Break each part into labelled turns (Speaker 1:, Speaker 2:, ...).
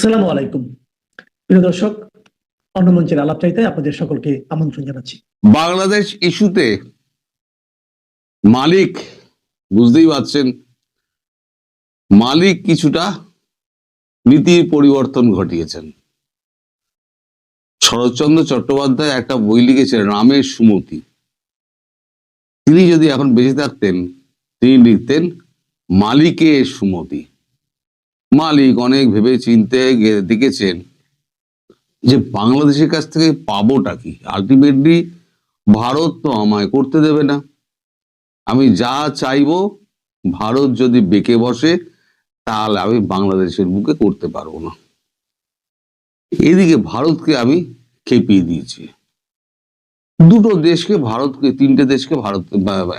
Speaker 1: আসসালামু আলাইকুম প্রিয় দর্শক, অন্য মঞ্চের আলাপ চাইতে আপনাদের সকলকে আমন্ত্রণ জানাচ্ছি।
Speaker 2: বাংলাদেশ ইস্যুতে মালিক, বুঝতেই পারছেন, মালিক কিছুটা নীতির পরিবর্তন ঘটিয়েছেন। শরৎচন্দ্র চট্টোপাধ্যায় একটা বই লিখেছেন রামের সুমতি। তিনি যদি এখন বেঁচে থাকতেন তিনি লিখতেন মালিকের সুমতি। মালিক অনেক ভেবে চিনতে দেখেছেন যে বাংলাদেশের কাছ থেকে পাবোটা কি। আলটিমেটলি ভারত তো আমায় করতে দেবে না, আমি যা চাইবো ভারত যদি বেঁকে বসে তাহলে আমি বাংলাদেশের বুকে করতে পারবো না। এদিকে ভারতকে আমি খেপিয়ে দিয়েছি। দুটো দেশকে ভারতকে, তিনটে দেশকে ভারত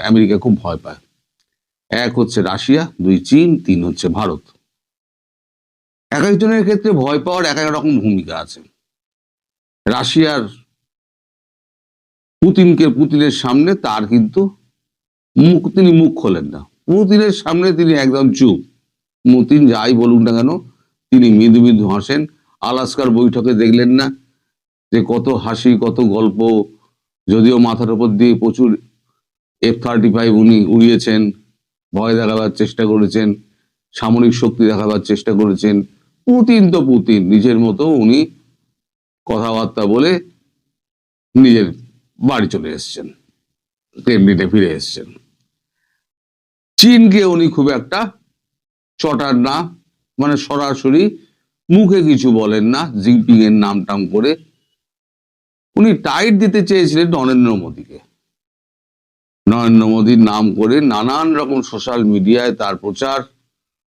Speaker 2: আমেরিকা খুব ভয় পায়। এক হচ্ছে রাশিয়া, দুই চীন, তিন হচ্ছে ভারত। এক একজনের ক্ষেত্রে ভয় পাওয়ার এক এক রকম ভূমিকা আছে। রাশিয়ার পুতিনের সামনে তার কিন্তু তিনি মুখ খোলেন না। পুতিনের সামনে তিনি একদম চুপ। পুতিন যাই বলুন না কেন তিনি মৃদু মৃদু হাসেন। আলাস্কার বৈঠকে দেখলেন না যে কত হাসি, কত গল্প। যদিও মাথার উপর দিয়ে প্রচুর F-35 উনি উড়িয়েছেন, ভয় দেখাবার চেষ্টা করেছেন, সামরিক শক্তি দেখাবার চেষ্টা করেছেন। পুতিন তো পুতিন, নিজের মতো উনি কথাবার্তা বলে নিজের বাড়ি চলে এসছেন, ক্রেমলিনে ফিরে এসছেন। চীনকে উনি খুব একটা চটার না, মানে সরাসরি মুখে কিছু বলেন না, জিনপিং এর নাম টাম করে। উনি টাইট দিতে চেয়েছিলেন নরেন্দ্র মোদীকে। নরেন্দ্র মোদীর নাম করে নানান রকম সোশ্যাল মিডিয়ায় তার প্রচার,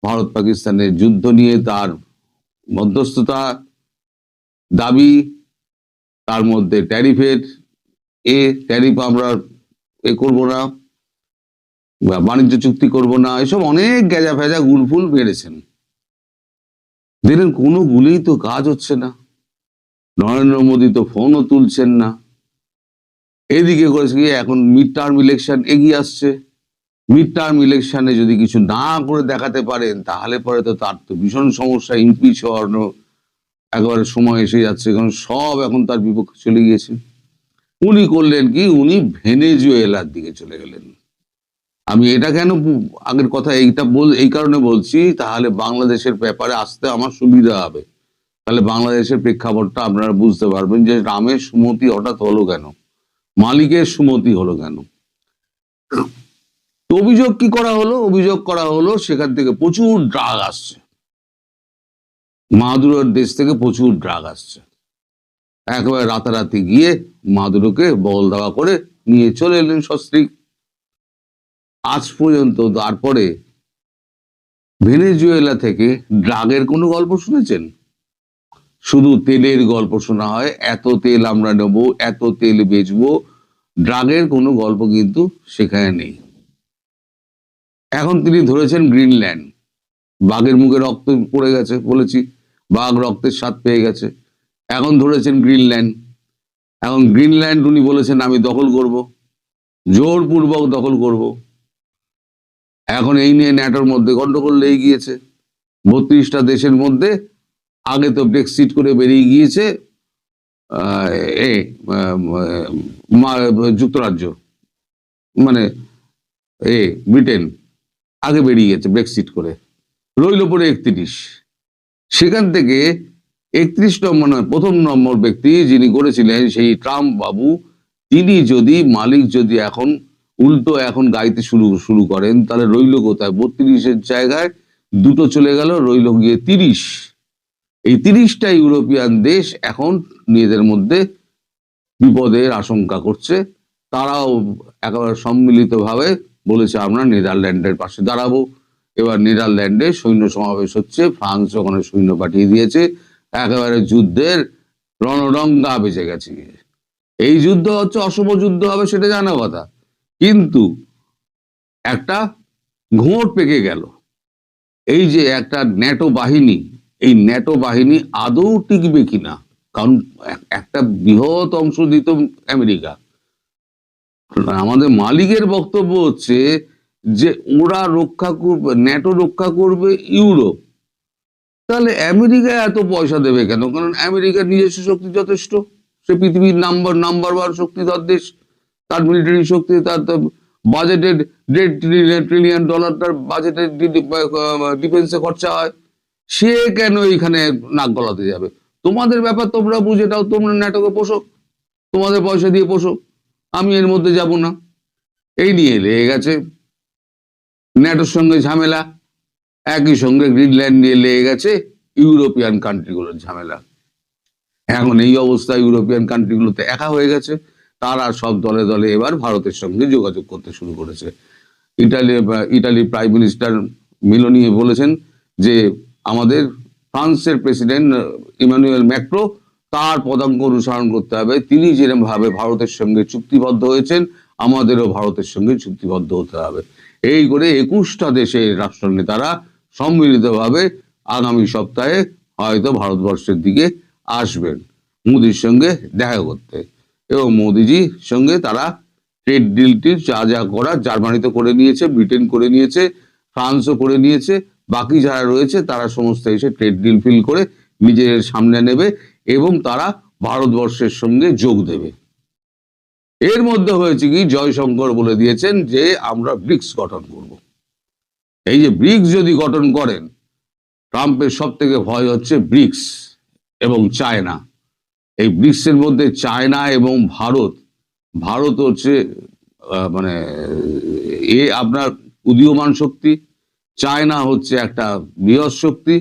Speaker 2: ভারত পাকিস্তানের যুদ্ধ নিয়ে তার মধ্যস্থতা দাবি, তার মধ্যে ট্যারিফের ট্যারিফ আমরা করবো না, বাণিজ্য চুক্তি করব না, এসব অনেক গেজা ফেজা গুলফুল বেড়েছেন। দেখলেন কোনো গুলিই তো কাজ হচ্ছে না। নরেন্দ্র মোদী তো ফোনও তুলছেন না। এদিকে করেছে কি, এখন মিড টার্ম ইলেকশন এগিয়ে আসছে। মিড টার্ম ইলেকশনে যদি কিছু না করে দেখাতে পারেন তাহলে পরে তো তার তো ভীষণ সমস্যা, ইমপিচ হওয়ার একেবারে সময় এসে যাচ্ছে, কারণ সব এখন তার বিপক্ষে চলে গিয়েছে। উনি করলেন কি, উনি ভেনেজুয়েলার দিকে চলে গেলেন। আমি এটা কেন আগের কথা এই কারণে বলছি, তাহলে বাংলাদেশের ব্যাপারে আসতে আমার সুবিধা হবে। তাহলে বাংলাদেশের প্রেক্ষাপটটা আপনারা বুঝতে পারবেন যে রামের সুমতি হঠাৎ হলো কেন, মালিকের সুমতি হলো কেন। অভিযোগ কি করা হলো? অভিযোগ করা হলো সেখান থেকে প্রচুর ড্রাগ আসছে, মাদুরোর দেশ থেকে প্রচুর ড্রাগ আসছে। একেবারে রাতারাতি গিয়ে মাদুরোকে বল দেওয়া করে নিয়ে চলে এলেন সস্ত্রীক। আজ পর্যন্ত তারপরে ভেনেজুয়েলা থেকে ড্রাগের কোনো গল্প শুনেছেন? শুধু তেলের গল্প শোনা হয়, এত তেল আমরা নেবো, এত তেল বেচবো। ড্রাগের কোনো গল্প কিন্তু সেখানে নেই। এখন তিনি ধরেছেন গ্রিনল্যান্ড। বাঘের মুখে রক্ত পড়ে গেছে, বলেছি বাঘ রক্তের স্বাদ পেয়ে গেছে। এখন ধরেছেন গ্রিনল্যান্ড। এখন গ্রিনল্যান্ড উনি বলেছেন আমি দখল করব, জোরপূর্বক দখল করব। এখন এই নিয়ে ন্যাটোর মধ্যে গন্ডগোল লেগে গিয়েছে। 32টা দেশের মধ্যে আগে তো ব্রেক্সিট করে বেরিয়ে গিয়েছে যুক্তরাজ্য, মানে ব্রিটেন আগে বেরিয়ে গেছে ব্রেক্সিট করে, রইল পরে 31। সেখান থেকে 31 নম্বর নয়, প্রথম নম্বর ব্যক্তি যিনি করেছিলেন সেই ট্রাম্প বাবু, তিনি যদি মালিক যদি এখন উল্টো এখন গাইতে শুরু করেন তাহলে রইল কোথায়? 32-এর জায়গায় দুটো চলে গেল, রইল গিয়ে 30। এই 30টা ইউরোপিয়ান দেশ এখন নিজেদের মধ্যে বিপদের আশঙ্কা করছে। তারাও একেবারে সম্মিলিতভাবে বলেছে আমরা নেদারল্যান্ডের পাশে দাঁড়াবো। এবার নেদারল্যান্ডে সৈন্য সমাবেশ হচ্ছে, ফ্রান্স ওখানে সৈন্য পাঠিয়ে দিয়েছে। একেবারে যুদ্ধের রণডঙ্কা বেঁচে গেছে। এই যুদ্ধ হচ্ছে অশুভ যুদ্ধ হবে সেটা জানা কথা, কিন্তু একটা ঘোর পেকে গেল। এই যে একটা ন্যাটো বাহিনী, এই ন্যাটো বাহিনী আদৌ টিকবে কিনা, কারণ একটা বৃহৎ অংশ দিত আমেরিকা। আমাদের মালিকের বক্তব্য হচ্ছে যে ওরা রক্ষা করবে, ন্যাটো রক্ষা করবে ইউরোপ, তাহলে আমেরিকা এত পয়সা দেবে কেন? কারণ আমেরিকার নিজস্ব শক্তি যথেষ্ট, সে পৃথিবীর নাম্বার ওয়ান শক্তিধর দেশ, তার মিলিটারি শক্তি, তার বাজেটের $1.5 ট্রিলিয়ন তার বাজেটের ডিফেন্সে খরচা হয়। সে কেন এখানে নাক গলাতে যাবে? তোমাদের ব্যাপার তোমরা বুঝে দাও, তোমরা ন্যাটোকে পোষো, তোমাদের পয়সা দিয়ে পোষো, আমি এর মধ্যে যাব না। এই নিয়ে লেগে গেছে ন্যাটোর সঙ্গে ঝামেলা, একই সঙ্গে গ্রিনল্যান্ড নিয়ে লেগে গেছে ইউরোপিয়ান কান্ট্রিগুলোর ঝামেলা। এখন এই অবস্থা ইউরোপিয়ান কান্ট্রিগুলোতে একা হয়ে গেছে, তারা সব দলে দলে এবার ভারতের সঙ্গে যোগাযোগ করতে শুরু করেছে। ইটালির প্রাইম মিনিস্টার মিলোনি বলেছেন যে আমাদের ফ্রান্সের প্রেসিডেন্ট ইমানুয়েল ম্যাক্রো, তার পদাঙ্ক অনুসরণ করতে হবে। তিনি যেরকম ভাবে ভারতের সঙ্গে চুক্তিবদ্ধ হয়েছেন, আমাদেরও ভারতের সঙ্গে চুক্তিবদ্ধ হতে হবে। এই করে 21টা দেশের রাষ্ট্রনেতারা সম্মিলিতভাবে আগামী সপ্তাহে হয়তো ভারতবর্ষের দিকে আসবেন মোদির সঙ্গে দেখা করতে, এবং মোদিজির সঙ্গে তারা ট্রেড ডিলটি যা যা করার জার্মানিতে করে নিয়েছে, ব্রিটেন করে নিয়েছে, ফ্রান্সও করে নিয়েছে, বাকি যারা রয়েছে তারা সমস্ত এসে ট্রেড ডিল ফিল করে নিজের সামনে নেবে এবং তারা ভারতবর্ষের সঙ্গে যোগ দেবে। এর মধ্যে হয়েছে কি, জয়শঙ্কর বলে দিয়েছেন যে আমরা ব্রিক্স গঠন করব। এই যে ব্রিক্স যদি গঠন করেন, ট্রাম্পের সব থেকে ভয় হচ্ছে ব্রিক্স এবং চায়না। এই ব্রিক্সের মধ্যে চায়না এবং ভারত হচ্ছে মানে আপনার উদীয়মান শক্তি, চায়না হচ্ছে একটা বৃহৎ শক্তি,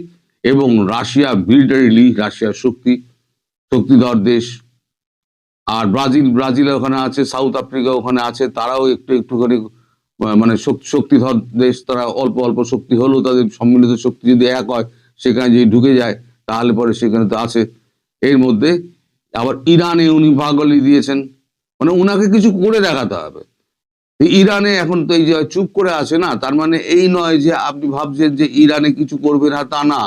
Speaker 2: এবং রাশিয়া মিলিটারিলি রাশিয়ার শক্তিধর দেশ। আর ব্রাজিল ওখানে আছে, সাউথ আফ্রিকা ওখানে আছে, তারাও একটুখানি মানে শক্তিধর দেশ। তারা অল্প অল্প শক্তি হলেও তাদের সম্মিলিত শক্তি যদি এক হয়, সেখানে যদি ঢুকে যায় তাহলে পরে সেখানে তো আছে। এর মধ্যে আবার ইরানে উনি ভাগলি দিয়েছেন, মানে উনাকে কিছু করে দেখাতে হবে। ইরানে এখন তো এই যে চুপ করে আছে না, তার মানে এই নয় যে আপনি ভাবছেন যে ইরানে কিছু করবে না, তা না।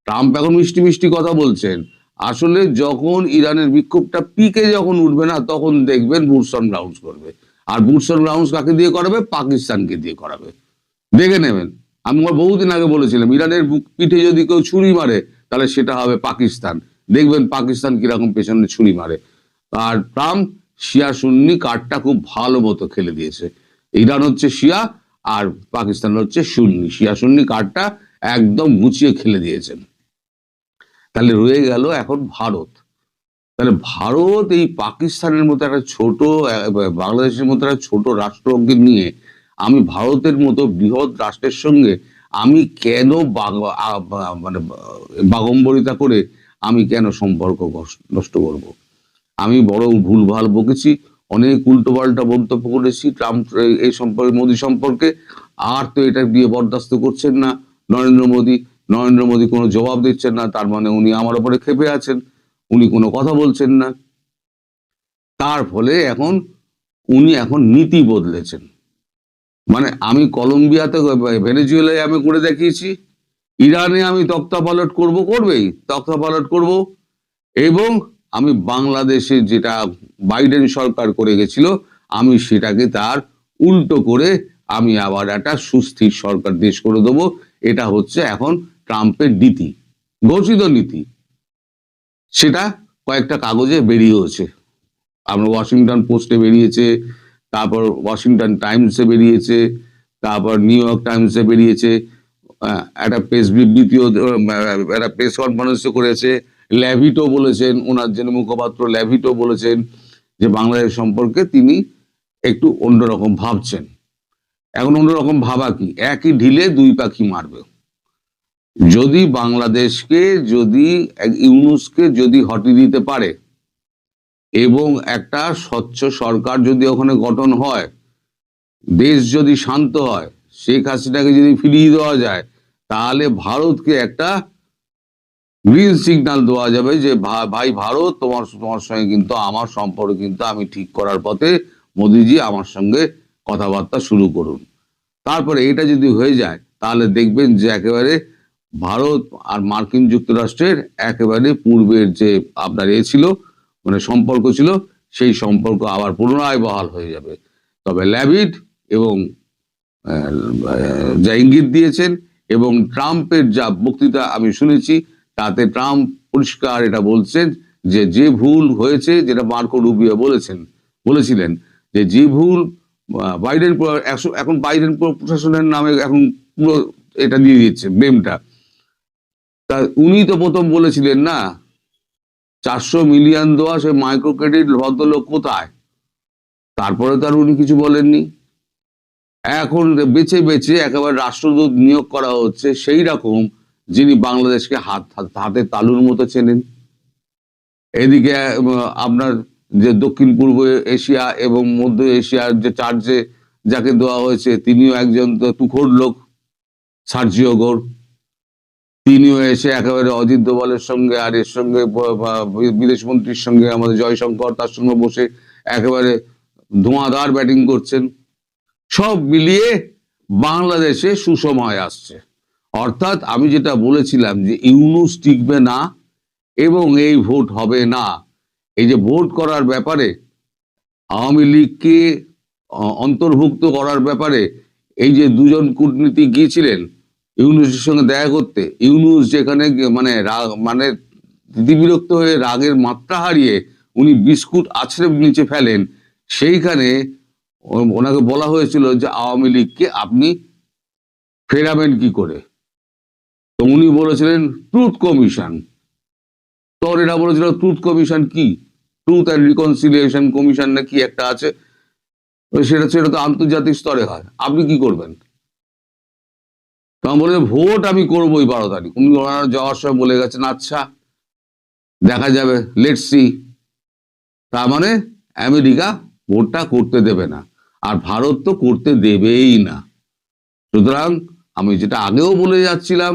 Speaker 2: ট্রাম্প এখন মিষ্টি মিষ্টি কথা বলছেন, আসলে যখন ইরানের বিক্ষোভটা পিকে যখন উঠবে না, তখন দেখবেন বুটস অন গ্রাউন্ডস করবে। আর বুটস অন গ্রাউন্ডস কাকে দিয়ে করাবে? পাকিস্তানকে দিয়ে করাবে, দেখে নেবেন। আমি বহুদিন আগে বলেছিলাম, ইরানের পিঠে যদি কেউ ছুরি মারে তাহলে সেটা হবে পাকিস্তান। দেখবেন পাকিস্তান কিরকম পেছনে ছুরি মারে। আর ট্রাম্প শিয়া সুন্নি কার্ডটা খুব ভালো মতো খেলে দিয়েছে। ইরান হচ্ছে শিয়া আর পাকিস্তান হচ্ছে সুন্নি, শিয়া সুন্নি কার্ডটা একদম গুছিয়ে খেলে দিয়েছেন। তাহলে রয়ে গেল এখন ভারত। তাহলে ভারত এই পাকিস্তানের মতো একটা ছোট, বাংলাদেশের মতো একটা ছোট রাষ্ট্রকে নিয়ে আমি ভারতের মতো বৃহৎ রাষ্ট্রের সঙ্গে আমি কেন মানে বাগম্বরিতা করে আমি কেন সম্পর্ক নষ্ট করব? আমি বড় ভুলভাল বকেছি, অনেক উল্টোপাল্টা মন্তব্য করেছি ট্রাম্প এই সম্পর্কে, মোদী সম্পর্কে। আর তো এটা দিয়ে বরদাস্ত করছেন না নরেন্দ্র মোদী কোনো জবাব দিচ্ছেন না, তার মানে উনি আমার উপরে ক্ষেপে আছেন, উনি কোনো কথা বলছেন না। তার ফলে উনি এখন নীতি বদলেছেন। মানে আমি কলম্বিয়াতে, ভেনেজুয়েলায় আমি করে দেখিয়েছি, ইরানে আমি তক্তাপালট করব, এবং আমি বাংলাদেশে যেটা বাইডেন সরকার করে গেছিল, আমি সেটাকে তার উল্টো করে আমি আবার একটা সুস্থির সরকার দেশ করে দেবো। এটা হচ্ছে এখন ট্রাম্পের নীতি, ঘোষিত নীতি। সেটা কয়েকটা কাগজে বেরিয়েছে, আমরা ওয়াশিংটন পোস্টে বেরিয়েছে, তারপর ওয়াশিংটন টাইমসে বেরিয়েছে, তারপর নিউ ইয়র্ক টাইমসে বেরিয়েছে, একটা প্রেস বিবৃতিও, একটা প্রেস কনফারেন্সও করেছে। ল্যাভিটো বলেছেন, ওনার যিনি মুখপাত্র ল্যাভিটো বলেছেন যে বাংলাদেশ সম্পর্কে তিনি একটু অন্যরকম ভাবছেন। এখন অন্যরকম ভাবা কি, একই ঢিলে দুই পাখি মারবে। যদি বাংলাদেশকে, যদি ইউনূসকে যদি হটিয়ে দিতে পারে এবং একটা স্বচ্ছ সরকার যদি ওখানে গঠন হয়, দেশ যদি শান্ত হয়, শেখ হাসিনাকে যদি ফিরিয়ে দেওয়া যায়, তাহলে ভারতকে একটা গ্রিন সিগন্যাল দেওয়া যাবে যে ভাই ভারত, তোমার সঙ্গে কিন্তু আমার সম্পর্ক কিন্তু আমি ঠিক করার পথে, মোদিজি আমার সঙ্গে কথাবার্তা শুরু করুন। তারপরে এটা যদি হয়ে যায়, তাহলে দেখবেন যে একেবারে ভারত আর মার্কিন যুক্তরাষ্ট্রের একেবারে পূর্বের যে আপনার ছিল, মানে সম্পর্ক ছিল, সেই সম্পর্ক আবার পুনরায় বহাল হয়ে যাবে। তবে ল্যাভিট এবং যা ইঙ্গিত দিয়েছেন, এবং ট্রাম্পের যা বক্তৃতা আমি শুনেছি তাতে ট্রাম্প পরিষ্কার এটা বলছেন যে ভুল হয়েছে, যেটা মার্কো রুবিও বলেছিলেন যে ভুল বাইডেন এখন বাইডেন প্রশাসনের নামে এখন পুরো এটা দিয়ে দিচ্ছে ব্লেমটা। তা উনি তো প্রথম বলেছিলেন না 400 মিলিয়ন দেওয়া সে মাইক্রো ক্রেডিট ভদ্রলোক কোথায়, তারপরে তো আর উনি কিছু বলেননি। এখন বেছে বেছে একেবারে রাষ্ট্রদূত নিয়োগ করা হচ্ছে সেই রকম যিনি বাংলাদেশকে হাতে তালুর মতো চেনেন। এদিকে আপনার যে দক্ষিণ পূর্ব এশিয়া এবং মধ্য এশিয়ার যে চার্জে যাকে দেওয়া হয়েছে তিনিও একজন তুখোড় লোক, সার্জিও গোর। তিনিও এসে একেবারে অজিত দোভালের সঙ্গে আর এর সঙ্গে বিদেশ মন্ত্রীর সঙ্গে আমাদের জয়শঙ্কর তার সঙ্গে বসে একেবারে ধোঁয়াদার ব্যাটিং করছেন। সব মিলিয়ে বাংলাদেশে সুসময় আসছে। অর্থাৎ আমি যেটা বলেছিলাম যে ইউনূস টিকবে না এবং এই ভোট হবে না, এই যে ভোট করার ব্যাপারে আওয়ামী লীগকে অন্তর্ভুক্ত করার ব্যাপারে এই যে দুজন কূটনীতিক গিয়েছিলেন ইউনূসের সঙ্গে দেখা করতে, ইউনূস যেখানে মানে বিরক্ত হয়ে রাগের মাত্রা হারিয়ে উনি বিস্কুট আছড়ে নিচে ফেলেন, সেইখানে ওনাকে বলা হয়েছিল যে আওয়ামী লীগকে আপনি ফেরাবেন কি করে, তো উনি বলেছিলেন ট্রুথ কমিশন। তোর এরা বলেছিল ট্রুথ কমিশন কি, ট্রুথ অ্যান্ড রিকনসিলিয়েশন কমিশন না কি একটা আছে, সেটা তো আন্তর্জাতিক স্তরে হয়, আপনি কি করবেন? তখন বলে ভোট আমি করবোই 12 তারিখ। উনি ওনারা যাওয়ার সময় বলে গেছেন আচ্ছা দেখা যাবে, লেটস সি। তার মানে আমেরিকা ভোটটা করতে দেবে না, আর ভারত তো করতে দেবেই না। সুতরাং আমি যেটা আগেও বলে যাচ্ছিলাম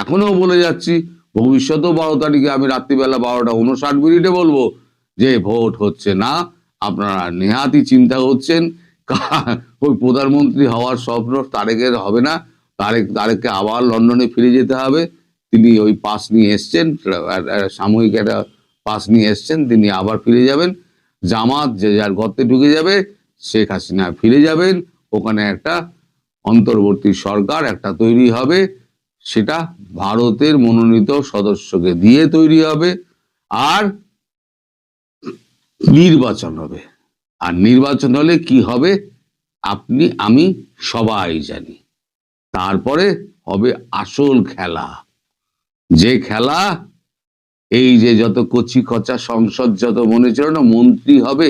Speaker 2: এখনো বলে যাচ্ছি, ভবিষ্যতেও 12 তারিখে আমি রাত্রিবেলা 12:59 বলবো যে ভোট হচ্ছে না। আপনারা নেহাতি চিন্তা করছেন ওই প্রধানমন্ত্রী হওয়ার স্বপ্ন তারেকের হবে না। তারেককে আবার লন্ডনে ফিরে যেতে হবে। তিনি ওই পাস নিয়ে এসছেন, সাময়িক একটা পাস নিয়ে এসছেন, তিনি আবার ফিরে যাবেন। জামাত যে যার গর্তে ঢুকে যাবে, শেখ হাসিনা ফিরে যাবেন। ওখানে একটা অন্তর্বর্তী সরকার একটা তৈরি হবে, সেটা ভারতের মনোনীত সদস্যকে দিয়ে তৈরি হবে, আর নির্বাচন হবে। আর নির্বাচন হলে কি হবে আপনি আমি সবাই জানি। তারপরে হবে আসল খেলা, যে খেলা এই যে যত কচি কচা সংসদ যত মনে ছিল না মন্ত্রী হবে,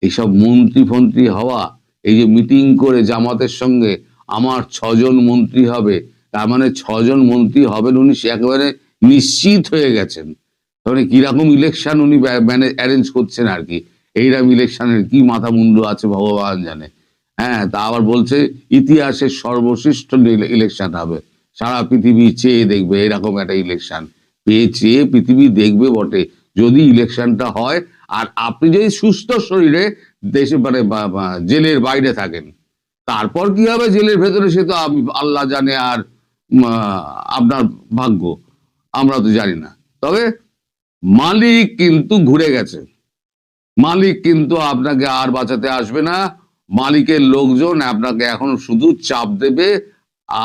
Speaker 2: এইসব মন্ত্রী ফন্ত্রী হওয়া, এই যে মিটিং করে জামাতের সঙ্গে আমার 6 জন মন্ত্রী হবে, তার মানে 6 জন মন্ত্রী হবেন উনি একেবারে নিশ্চিত হয়ে গেছেন। তাহলে কিরকম ইলেকশন উনি অ্যারেঞ্জ করছেন আর কি, এইরকম ইলেকশনের কি মাথা মুন্ডু আছে ভগবান জানে। হ্যাঁ, তা আবার বলছে ইতিহাসের সর্বশ্রেষ্ঠ ইলেকশন হবে, সারা পৃথিবী চেয়ে দেখবে এরকম একটা ইলেকশন। চেয়ে পৃথিবী দেখবে বটে যদি ইলেকশনটা হয়। আর আপনি যদি সুস্থ শরীরে দেশে জেলের বাইরে থাকেন, তারপর কি হবে জেলের ভেতরে সে তো আল্লাহ জানে, আর আপনার ভাগ্য আমরা তো জানি না। তবে মালিক কিন্তু ঘুরে গেছে, মালিক কিন্তু আপনাকে আর বাঁচাতে আসবে না। মালিকের লোকজন আপনাকে এখন শুধু চাপ দেবে,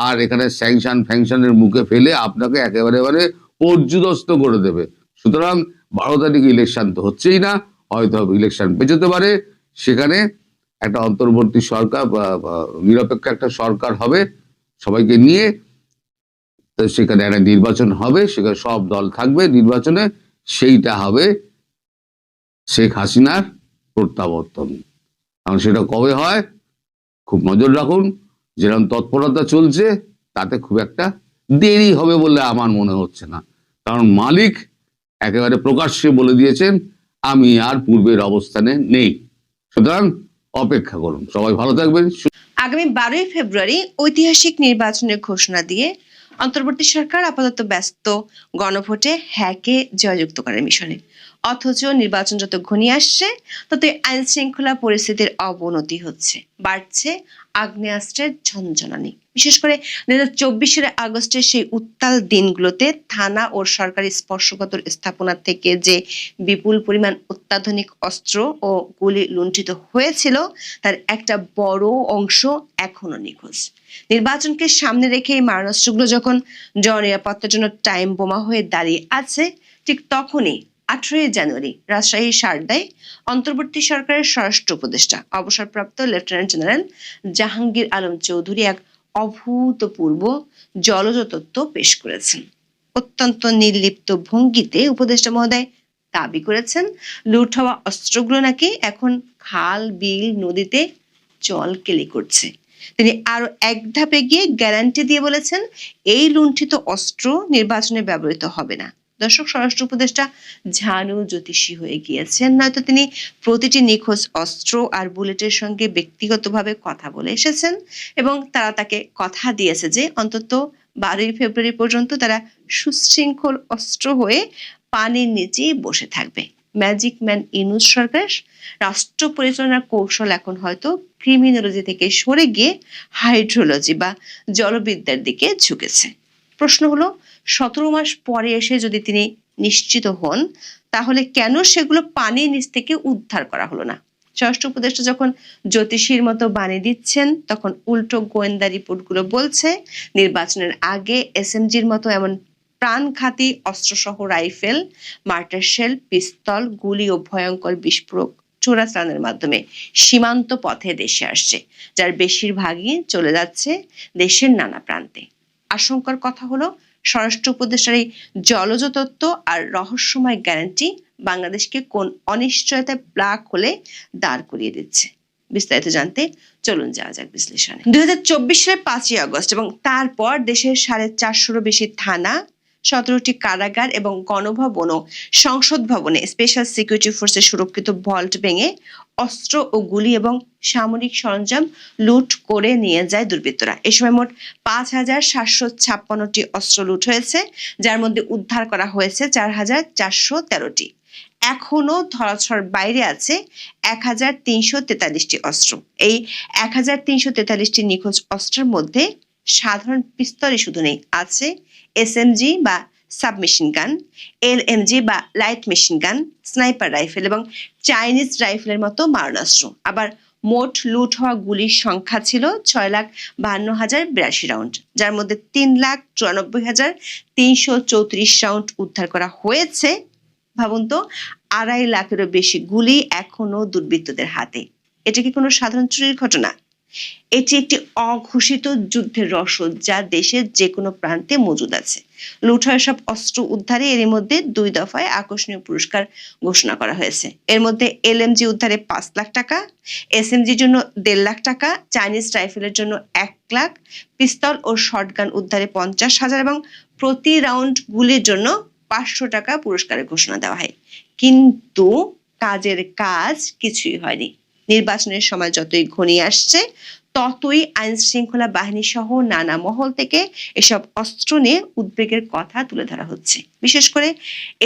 Speaker 2: আর এখানে ফ্যাংশনের মুখে ফেলে আপনাকে একেবারে পর্যুদস্ত করে দেবে। সুতরাং 12 তারিখে ইলেকশন তো হচ্ছেই না, হয়তো ইলেকশন পেছোতে পারে, সেখানে একটা অন্তর্বর্তী সরকার বা নিরপেক্ষ একটা সরকার হবে সবাইকে নিয়ে, তো সেখানে একটা নির্বাচন হবে, সেখানে সব দল থাকবে নির্বাচনে, সেইটা হবে শেখ হাসিনার প্রত্যাবর্তন। কারণ সেটা কবে হয় খুব নজর রাখুন, যেরকম তৎপরতা চলছে তাতে খুব একটা দেরি হবে বলে আমার মনে হচ্ছে না। কারণ মালিক একেবারে প্রকাশ্যে বলে দিয়েছেন আমি আর পূর্বের অবস্থানে নেই। সুতরাং অপেক্ষা করুন, সবাই ভালো থাকবেন।
Speaker 3: আগামী 12 ফেব্রুয়ারি ঐতিহাসিক নির্বাচনের ঘোষণা দিয়ে অন্তর্বর্তী সরকার আপাতত ব্যস্ত গণভোটে হ্যাকে জয়যুক্ত করার মিশনে। অথচ নির্বাচন যত ঘনিয়ে আসছে ততই আইন শৃঙ্খলা পরিস্থিতির অবনতি হচ্ছে, বাড়ছে আগ্নেয়াস্ত্রের ঝনঝনানি। বিশেষ করে 2024 আগস্টের সেই উত্তাল দিনগুলোতে থানা ও সরকারি স্পর্শকাতর স্থাপনা থেকে যে বিপুল পরিমাণ অত্যাধুনিক অস্ত্র ও গুলি লুণ্ঠিত হয়েছিল তার একটা বড় অংশ এখনো নিখোঁজ। নির্বাচনকে সামনে রেখে এই মারণাস্ত্রগুলো যখন জননিরাপত্তার জন্য টাইম বোমা হয়ে দাঁড়িয়ে আছে, ঠিক তখনই 18 জানুয়ারি রাজশাহীর সারদায় অন্তর্বর্তী সরকারের স্বরাষ্ট্র উপদেষ্টা অবসরপ্রাপ্ত লেফটেন্যান্ট জেনারেল জাহাঙ্গীর আলম চৌধুরী এক অভূতপূর্ব জলজ তথ্য পেশ করেছেন। অত্যন্ত নির্লিপ্ত ভঙ্গিতে উপদেষ্টা মহোদয় দাবি করেছেন, লুট হওয়া অস্ত্রগুলো নাকি এখন খাল, বিল, নদীতে চলকেলি করছে। তিনি আরো এক ধাপে গিয়ে গ্যারান্টি দিয়ে বলেছেন, এই লুণ্ঠিত অস্ত্র নির্বাচনে ব্যবহৃত হবে না। দর্শক, স্বরাষ্ট্র উপদেষ্টা ঝানু জ্যোতিষী হয়ে গিয়েছেন, নয়তো তিনি প্রতিটি নিখোঁজ অস্ত্র আর বুলেটের সঙ্গে ব্যক্তিগতভাবে কথা বলে এসেছেন এবং তারা তাকে কথা দিয়েছে যে অন্তত 12 ফেব্রুয়ারি পর্যন্ত তারা সুশৃঙ্খল অস্ত্র হয়ে পানির নিচেই বসে থাকবে। ম্যাজিক ম্যান ইউনূস সরকার রাষ্ট্র পরিচালনার কৌশল এখন হয়তো ক্রিমিনোলজি থেকে সরে গিয়ে হাইড্রোলজি বা জলবিদ্যার দিকে ঝুঁকেছে। প্রশ্ন হলো, 17 মাস পরে এসে যদি তিনি নিশ্চিত হন, তাহলে কেন সেগুলো পানির নিচ থেকে উদ্ধার করা হলো না? স্বরাষ্ট্র উপদেষ্টা যখন জ্যোতিষীর মতো বাণী দিচ্ছেন, তখন উল্টো গোয়েন্দা রিপোর্টগুলো বলছে নির্বাচনের আগে এসএমজির মতো এমন প্রাণঘাতী অস্ত্রসহ রাইফেল, মার্টার শেল, পিস্তল, গুলি ও ভয়ঙ্কর বিস্ফোরক চোরাচালানের মাধ্যমে সীমান্ত পথে দেশে আসছে, যার বেশিরভাগই চলে যাচ্ছে দেশের নানা প্রান্তে। আশঙ্কার কথা হলো, স্বরাষ্ট্র উপদেষ্টার এই জলজ তত্ত্ব আর রহস্যময় গ্যারান্টি বাংলাদেশকে কোন অনিশ্চয়তায় ব্ল্যাক হোলে দাঁড় করিয়ে দিচ্ছে। বিস্তারিত জানতে চলুন যাওয়া যাক বিশ্লেষণে। 2024 সালের 5 আগস্ট এবং তারপর দেশের 450-রও বেশি থানা, 17টি কারাগার এবং গণভবন ও সংসদ ভবনে স্পেশাল সিকিউরিটি ফোর্সের সুরক্ষিত ভল্ট ভেঙে অস্ত্র ও গুলি এবং সামরিক সরঞ্জাম লুট করে নিয়ে যায় দুর্বৃত্তরা। এ সময় মোট 5756টি অস্ত্র লুট হয়েছে, যার মধ্যে উদ্ধার করা হয়েছে 4413টি। এখনো ধরাছোঁয়ার বাইরে আছে 1343টি অস্ত্র। এই 1343টি নিখোঁজ অস্ত্রের মধ্যে সাধারণ পিস্তলই শুধু নেই, আছে এসএমজি বা সাবমেশিন গান, এলএমজি বা light machine gun, sniper rifle এবং চাইনিজ রাইফেলের মতো মারণাস্ত্র। আবার মোট লুট হওয়া গুলির সংখ্যা ছিল 6,52,082 রাউন্ড, যার মধ্যে 3,94,334 রাউন্ড উদ্ধার করা হয়েছে। ভাবুন তো, 2.5 লাখেরও বেশি গুলি এখনো দুর্বৃত্তদের হাতে। এটা কি কোনো সাধারণ চুরির ঘটনা? এটি একটি অঘোষিত যুদ্ধের রসদ যা দেশের যে কোনো প্রান্তে মজুদ আছে। লুট হওয়া সব অস্ত্র উদ্ধারে এর মধ্যে 2 দফায় আকর্ষণীয় পুরস্কার ঘোষণা করা হয়েছে। এর মধ্যে এলএমজি উদ্ধারে 5 লাখ টাকা, এসএমজির জন্য 1.5 লাখ টাকা, চাইনিজ রাইফেলের জন্য 1 লাখ, পিস্তল ও শটগান উদ্ধারে 50,000 এবং প্রতি রাউন্ড গুলির জন্য 500 টাকা পুরস্কারের ঘোষণা দেওয়া হয়। কিন্তু কাজের কাজ কিছুই হয়নি। নির্বাচনের সময় যতই ঘনিয়ে আসছে, ততই আইন শৃঙ্খলা বাহিনী সহ নানা মহল থেকে এসব অস্ত্র নিয়ে উদ্বেগের কথা তুলে ধরা হচ্ছে। বিশেষ করে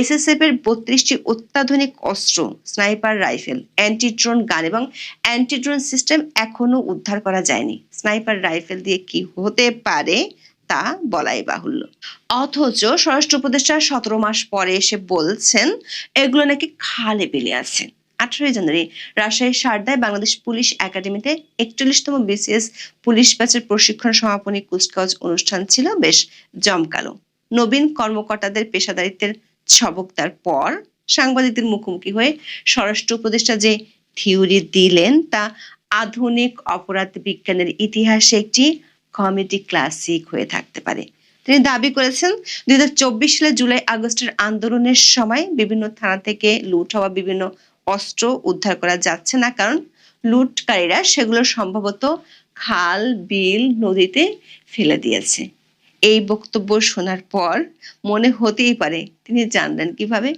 Speaker 3: এসএসএফ এর 32টি অত্যাধুনিক অস্ত্র, স্নাইপার রাইফেল, অ্যান্টি ড্রোন গান এবং অ্যান্টি ড্রোন সিস্টেম এখনো উদ্ধার করা যায়নি। স্নাইপার রাইফেল দিয়ে কি হতে পারে তা বলাই বাহুল্য। অথচ স্বরাষ্ট্র উপদেষ্টা 17 মাস পরে এসে বলছেন এগুলো নাকি খালে বিলে আছে। 18 জানুয়ারি রাজশাহীর সারদায় বাংলাদেশ পুলিশ একাডেমিতে 41তম বিসিএস পুলিশ ব্যাচের প্রশিক্ষণ সমাপনী কুচকাওয়াজ অনুষ্ঠান ছিল বেশ জমকালো। নবীন কর্মকর্তাদের পেশাদারিত্বের ছবকতার পর সাংবাদিকদের মুখোমুখি হয়ে স্বরাষ্ট্র উপদেষ্টা যে থিওরি দিলেন তা আধুনিক অপরাধ বিজ্ঞানের ইতিহাসে একটি কমেডি ক্লাসিক হয়ে থাকতে পারে। তিনি দাবি করেছেন 2024 সালে জুলাই আগস্টের আন্দোলনের সময় বিভিন্ন থানা থেকে লুট হওয়া বিভিন্ন অস্ত্র উদ্ধার করা যাচ্ছে না, কারণ লুটকারীরা সেগুলো সম্ভবত খাল, বিল, নদীতে ফেলে দিয়েছে। এই বক্তব্য শোনার পর মনে হতেই পারে তিনি জানলেন কিভাবে।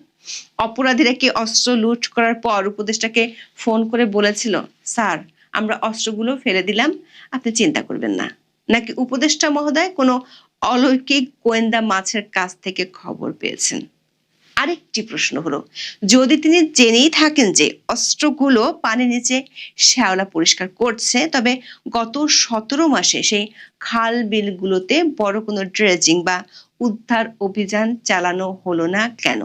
Speaker 3: অপরাধীরা কি অস্ত্র লুট করার পর উপদেষ্টাকে ফোন করে বলেছিল, স্যার আমরা অস্ত্রগুলো ফেলে দিলাম, আপনি চিন্তা করবেন না? নাকি উপদেষ্টা মহোদয় কোনো অলৌকিক গোয়েন্দা মাছের কাছ থেকে খবর পেয়েছেন? আরেকটি প্রশ্ন হলো, যদি তিনি জেনেই থাকেন যে অস্ত্রগুলো পানির নিচে শ্যাওলা পরিষ্কার করছে, তবে গত 17 মাসে সেই খাল বিলগুলোতে বড় কোনো ড্রেজিং বা উদ্ধার অভিযান চালানো হলো না কেন?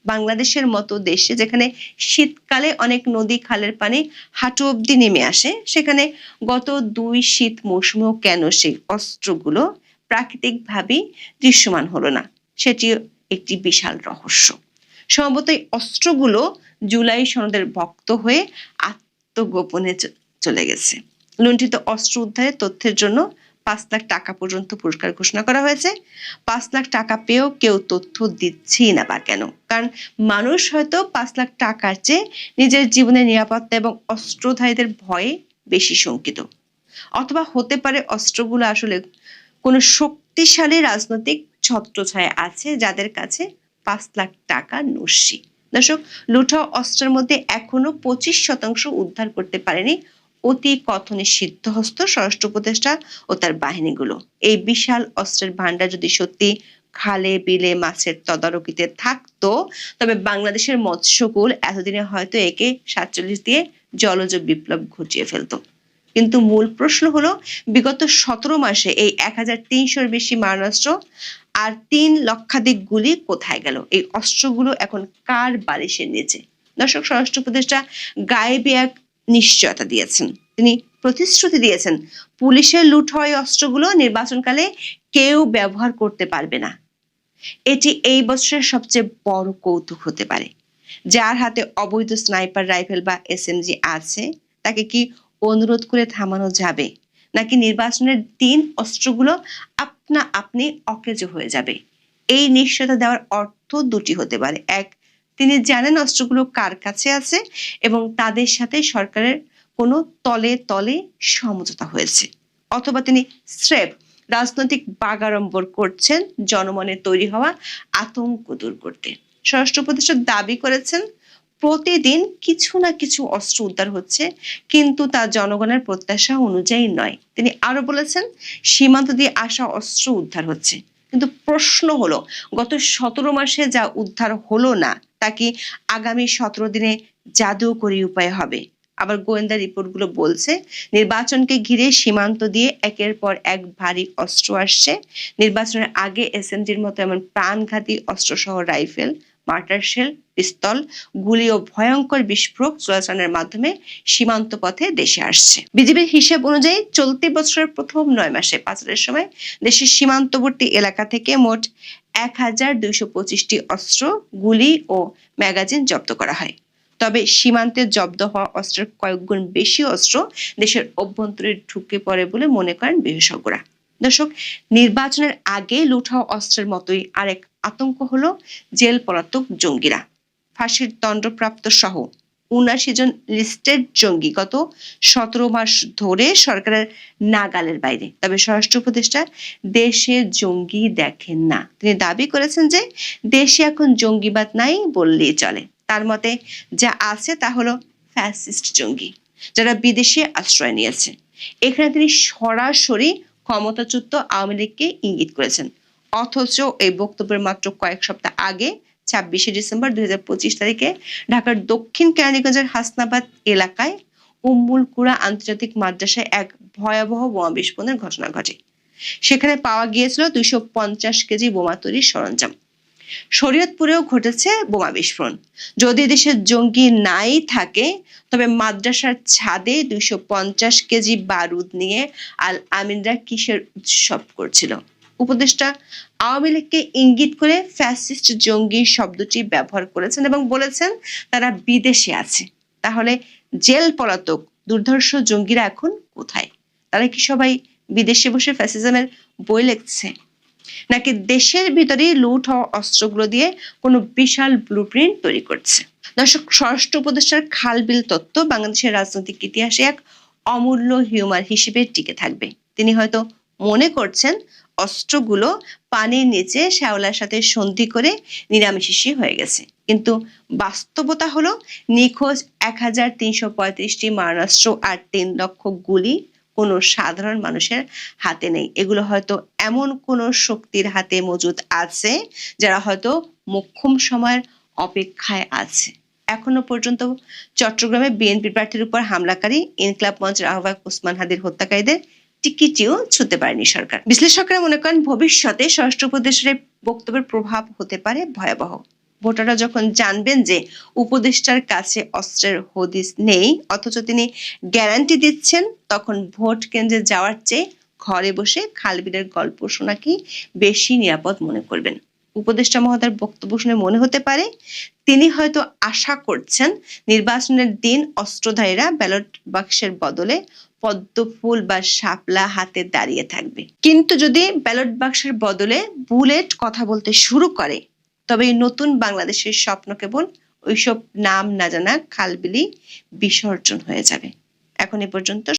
Speaker 3: বাংলাদেশের মতো দেশে যেখানে শীতকালে অনেক নদী খালের পানি হাঁটু অব্দি নেমে আসে, সেখানে গত 2 শীত মৌসুমেও কেন সেই অস্ত্রগুলো প্রাকৃতিকভাবেই দৃশ্যমান হলো না? সেটি একটি বিশাল রহস্য। সম্ভবত এই অস্ত্রগুলো জুলাই সনদের ভক্ত হয়ে আত্মগোপনে চলে গেছে। লুণ্ঠিত অস্ত্র উদ্ধারের তথ্যের জন্য 5 লাখ টাকা পর্যন্ত পুরস্কার ঘোষণা করা হয়েছে। 5 লাখ টাকা পেয়েও কেউ তথ্য দিচ্ছেই না বা কেন? কারণ মানুষ হয়তো 5 লাখ টাকার চেয়ে নিজের জীবনের নিরাপত্তা এবং অস্ত্রধারীদের ভয়ে বেশি শঙ্কিত। অথবা হতে পারে অস্ত্রগুলো আসলে কোনো শক্তিশালী রাজনৈতিক ছত্রছায়া আছে, যাদের কাছে 5 লাখ টাকা নস্যি। দর্শক, লুঠা অস্ত্রের মধ্যে এখনো 25% উদ্ধার করতে পারেনি অতি কথনে সিদ্ধহস্ত স্বরাষ্ট্র উপদেষ্টা ও তার বাহিনীগুলো। এই বিশাল অস্ত্রের ভান্ডার যদি সত্যি খালে বিলে মাছের তদারকিতে থাকতো, তবে বাংলাদেশের মৎস্যকুল এতদিনে হয়তো একে 47 দিয়ে জলজ বিপ্লব ঘটিয়ে ফেলতো। কিন্তু মূল প্রশ্ন হলো, বিগত 17 মাসে এই 1300-এর বেশি মারণাস্ত্র আর 3 লক্ষাধিক গুলি কোথায় গেল? এই অস্ত্রগুলো এখন কার বালিশের নিচে? দর্শক, স্বরাষ্ট্র উপদেষ্টা গায়েবী এক নিশ্চয়তা দিয়েছেন। তিনি প্রতিশ্রুতি দিয়েছেন, পুলিশের লুট হওয়া এই অস্ত্রগুলো নির্বাচনকালে কেউ ব্যবহার করতে পারবে না। এটি এই বছরের সবচেয়ে বড় কৌতুক হতে পারে। যার হাতে অবৈধ স্নাইপার রাইফেল বা এসএমজি আছে, তাকে কি অনুরোধ করে থামানো যাবে, নাকি নির্বাচনের দিন অস্ত্রগুলো আপনা আপনি অকেজো হয়ে যাবে? এই নিশ্চয়তা দেওয়ার অর্থ দুটি হতে পারে। এক, তিনি জানেন অস্ত্রগুলো কার কাছে আছে এবং তাদের সাথে সরকারের কোনো তলে তলে সমঝোতা হয়েছে। অথবা তিনি স্রেফ রাজনৈতিক বাগাড়ম্বর করছেন জনমনে তৈরি হওয়া আতঙ্ক দূর করতে। স্বরাষ্ট্র উপদেষ্টা দাবি করেছেন, প্রতিদিন কিছু না কিছু অস্ত্র উদ্ধার হচ্ছে, কিন্তু তা জনগণের প্রত্যাশা অনুযায়ী নয়। তিনি আরো বলেছেন, সীমান্ত দিয়ে আসা অস্ত্র উদ্ধার হচ্ছে, কিন্তু প্রশ্ন হলো, গত 17 মাসে যা উদ্ধার হলো না, তা কি আগামী 17 দিনে জাদুকরী উপায় হবে? আবার গোয়েন্দা রিপোর্টগুলো বলছে, নির্বাচনকে ঘিরে সীমান্ত দিয়ে একের পর এক ভারী অস্ত্র আসছে। নির্বাচনের আগে এসএমজির মতো এমন প্রাণঘাতী অস্ত্রসহ রাইফেল, মার্টার শেল, পিস্তল, গুলি ও ভয়ঙ্কর বিস্ফোরক চোরাচালানের মাধ্যমে সীমান্ত পথে দেশে আসছে। বিজিবির হিসাব অনুযায়ী চলতি বছরের প্রথম 9 মাসে পাচারের সময় দেশের সীমান্তবর্তী এলাকা থেকে মোট 1225টি অস্ত্র, গুলি ও ম্যাগাজিন জব্দ করা হয়। তবে সীমান্তে জব্দ হওয়া অস্ত্রের কয়েক গুণ বেশি অস্ত্র দেশের অভ্যন্তরে ঢুকে পড়ে বলে মনে করেন বিশেষজ্ঞরা। দর্শক, নির্বাচনের আগে লুট হওয়া অস্ত্রের মতোই আরেক আতঙ্ক হলো জেল পলাতক জঙ্গিরা। ফাঁসির দণ্ডপ্রাপ্ত সহ 79 জন লিস্টেড জঙ্গি গত 17 মাস ধরে সরকারের নাগালের বাইরে। তবে স্বরাষ্ট্র উপদেষ্টা দেশে জঙ্গি দেখেন না। তিনি দাবি করেছেন যে দেশে এখন জঙ্গিবাদ নাই বললেই চলে। তার মতে যা আছে তা হলো ফ্যাসিস্ট জঙ্গি, যারা বিদেশে আশ্রয় নিয়েছে। এখানে তিনি সরাসরি ক্ষমতাচ্যুত আওয়ামী লীগকে ইঙ্গিত করেছেন। অথচ এই বক্তব্যের মাত্র কয়েক সপ্তাহ আগে 26শে ডিসেম্বর 2025 তারিখে ঢাকার দক্ষিণ কেরানীগঞ্জের হাসনাবাদ এলাকায় উম্মুল কুরা আন্তর্জাতিক মাদ্রাসায় এক ভয়াবহ বোমা বিস্ফোরণের ঘটনা ঘটে। সেখানে পাওয়া গিয়েছিল 250 কেজি বোমা তৈরির সরঞ্জাম। শরীয়তপুরেও ঘটেছে বোমা বিস্ফোরণ। যদি দেশে জঙ্গি নাই থাকে, তবে মাদ্রাসার ছাদে 250 কেজি বারুদ নিয়ে আল আমিনরা কিসের উৎসব করছিল? উপদেষ্টা আওয়ামী লীগকে ইঙ্গিত করে ফ্যাসিস্ট জঙ্গি শব্দটি ব্যবহার করেছেন এবং বলেছেন তারা বিদেশে আছে। তাহলে জেল পলাতক দুর্ধর্ষ জঙ্গিরা এখন কোথায়? তারা কি সবাই বিদেশে বসে ফ্যাসিজমের বই লিখছে, নাকি দেশের ভিতরে লুট হওয়া অস্ত্রগুলো দিয়ে কোনো বিশাল ব্লুপ্রিন্ট তৈরি করছে? দর্শক, স্বরাষ্ট্র উপদেষ্টার খালবিল তত্ত্ব বাংলাদেশের রাজনৈতিক ইতিহাসে এক অমূল্য হিউমার হিসেবে টিকে থাকবে। তিনি হয়তো মনে করছেন অস্ত্রগুলো পানির নিচে শ্যাওলার সাথে সন্ধি করে নিরামিষি হয়ে গেছে, কিন্তু বাস্তবতা হলো নিখোঁজ 1335টি মারণাস্ত্র আর 3 লক্ষ গুলি কোনো সাধারণ মানুষের হাতে নেই। এগুলো হয়তো এমন কোনো শক্তির হাতে মজুদ আছে, যারা হয়তো মোক্ষম সময়ের অপেক্ষায় আছে। এখনো পর্যন্ত চট্টগ্রামে বিএনপি প্রার্থীর উপর হামলাকারী ইনকিলাব মঞ্চের আহ্বায়ক ওসমান হাদির হত্যাকারীদের টিকিটিও ছুঁতে পারেনি সরকার। বিশ্লেষকরা মনে করেন ভবিষ্যতে স্বরাষ্ট্র উপদেষ্টার বক্তব্যের প্রভাব হতে পারে ভয়াবহ। ভোটাররা যখন জানবেন যে উপদেষ্টার কাছে অস্ত্রের হদিস নেই অথচ তিনি গ্যারান্টি দিচ্ছেন, তখন ভোট কেন্দ্রে যাওয়ার চেয়ে ঘরে বসে খালবিলের গল্প শোনাকেই বেশি নিরাপদ মনে করবেন। উপদেষ্টা মহোদয়ের বক্তব্য শুনে মনে হতে পারে তিনি হয়তো আশা করছেন নির্বাচনের দিন অস্ত্রধারীরা ব্যালট বাক্সের বদলে পদ্মফুল বা শাপলা হাতে দাঁড়িয়ে থাকবে। কিন্তু যদি ব্যালট বাক্সের বদলে বুলেট কথা বলতে শুরু করে, তবে এই নতুন বাংলাদেশের স্বপ্ন কেবল ওইসব নাম না জানা খালবিলি বিসর্জন হয়ে যাবে। এখন এ পর্যন্ত